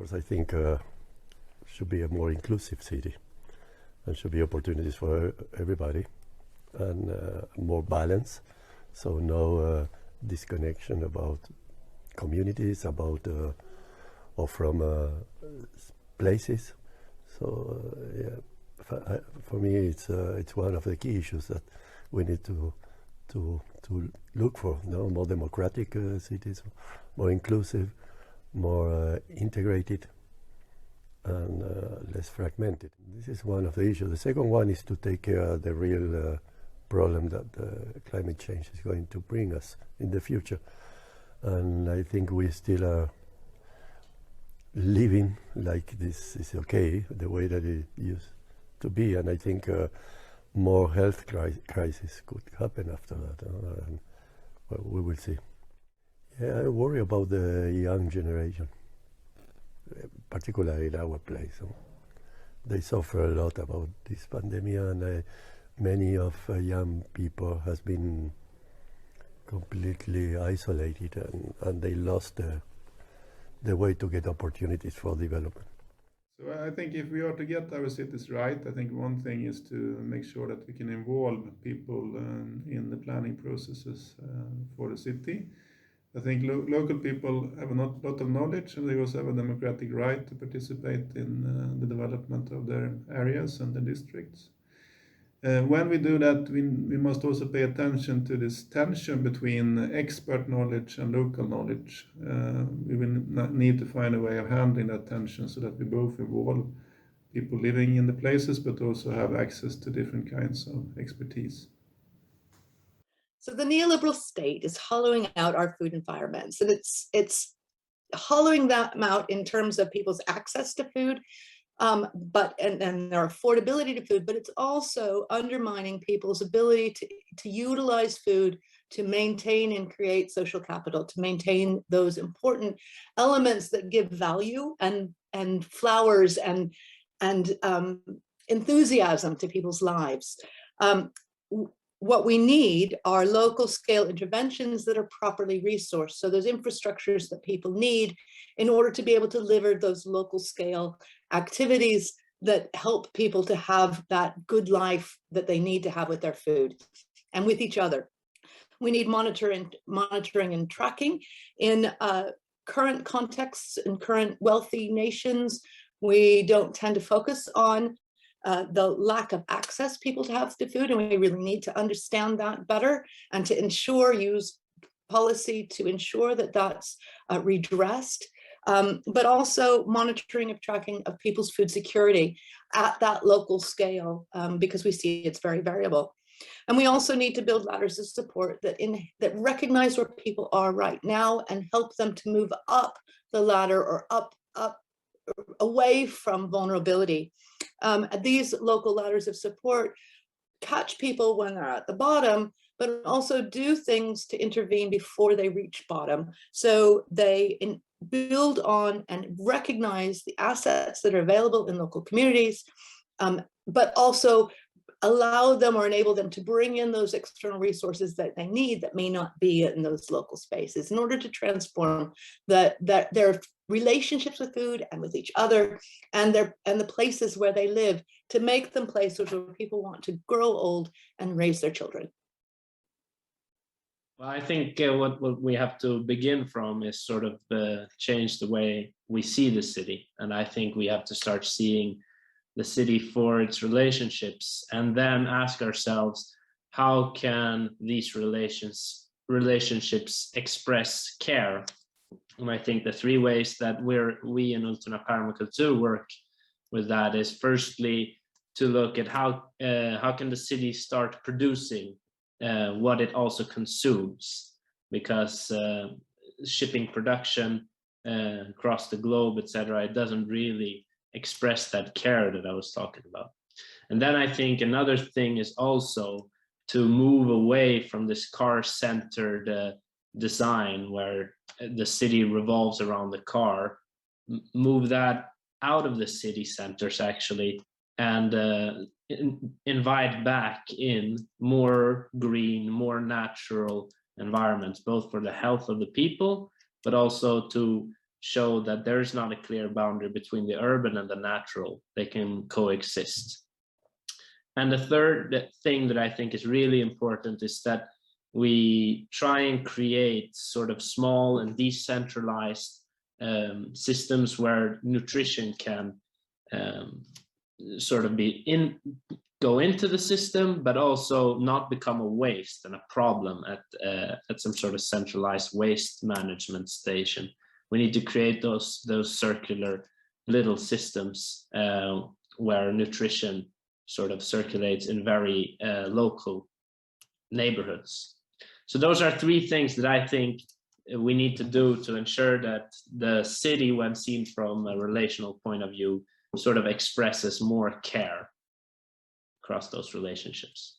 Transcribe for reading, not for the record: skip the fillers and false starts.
course, I think should be a more inclusive city, and should be opportunities for everybody, and more balance. So no disconnection about communities, about or from places. So for me, it's one of the key issues that we need to look for. No, more democratic cities, more inclusive, more integrated, and less fragmented. This is one of the issues. The second one is to take care of the real problem that climate change is going to bring us in the future. And I think we still are living like this is okay, the way that it used to be. And I think more health crisis could happen after that. And, well, we will see. Yeah, I worry about the young generation, particularly in our place. They suffer a lot about this pandemic, and many of young people has been completely isolated, and they lost the way to get opportunities for development. So I think if we are to get our cities right, I think one thing is to make sure that we can involve people in the planning processes for the city. I think local people have a lot of knowledge, and they also have a democratic right to participate in the development of their areas and the districts. When we do that, we must also pay attention to this tension between expert knowledge and local knowledge. We will need to find a way of handling that tension so that we both involve people living in the places, but also have access to different kinds of expertise. So the neoliberal state is hollowing out our food environments, and it's hollowing them out in terms of people's access to food, but their affordability to food, but it's also undermining people's ability to utilize food to maintain and create social capital, to maintain those important elements that give value and flowers and enthusiasm to people's lives. What we need are local scale interventions that are properly resourced. So those infrastructures that people need in order to be able to deliver those local scale activities that help people to have that good life that they need to have with their food and with each other. We need monitoring and tracking in current contexts, in current wealthy nations. We don't tend to focus on the lack of access people to have to food, and we really need to understand that better and to use policy to ensure that that's redressed, but also monitoring of tracking of people's food security at that local scale, because we see it's very variable. And we also need to build ladders of support that recognize where people are right now and help them to move up the ladder or up away from vulnerability. These local ladders of support catch people when they're at the bottom, but also do things to intervene before they reach bottom. So they build on and recognize the assets that are available in local communities, but also allow them or enable them to bring in those external resources that they need that may not be in those local spaces in order to transform their relationships with food and with each other and the places where they live, to make them places where people want to grow old and raise their children. Well, I think what we have to begin from is sort of change the way we see the city. And I think we have to start seeing the city for its relationships, and then ask ourselves, how can these relationships express care? And I think the three ways that we in Ultuna Permakultur work with that is, firstly, to look at how can the city start producing what it also consumes, because shipping production across the globe, etc., it doesn't really express that care that I was talking about. And then I think another thing is also to move away from this car-centered design where the city revolves around the car, move that out of the city centers actually, and invite back in more green, more natural environments, both for the health of the people, but also to show that there is not a clear boundary between the urban and the natural. They can coexist. And the third thing that I think is really important is that we try and create sort of small and decentralized systems where nutrition can sort of go into the system, but also not become a waste and a problem at some sort of centralized waste management station. We need to create those circular little systems where nutrition sort of circulates in very local neighborhoods. So those are three things that I think we need to do to ensure that the city, when seen from a relational point of view, sort of expresses more care across those relationships.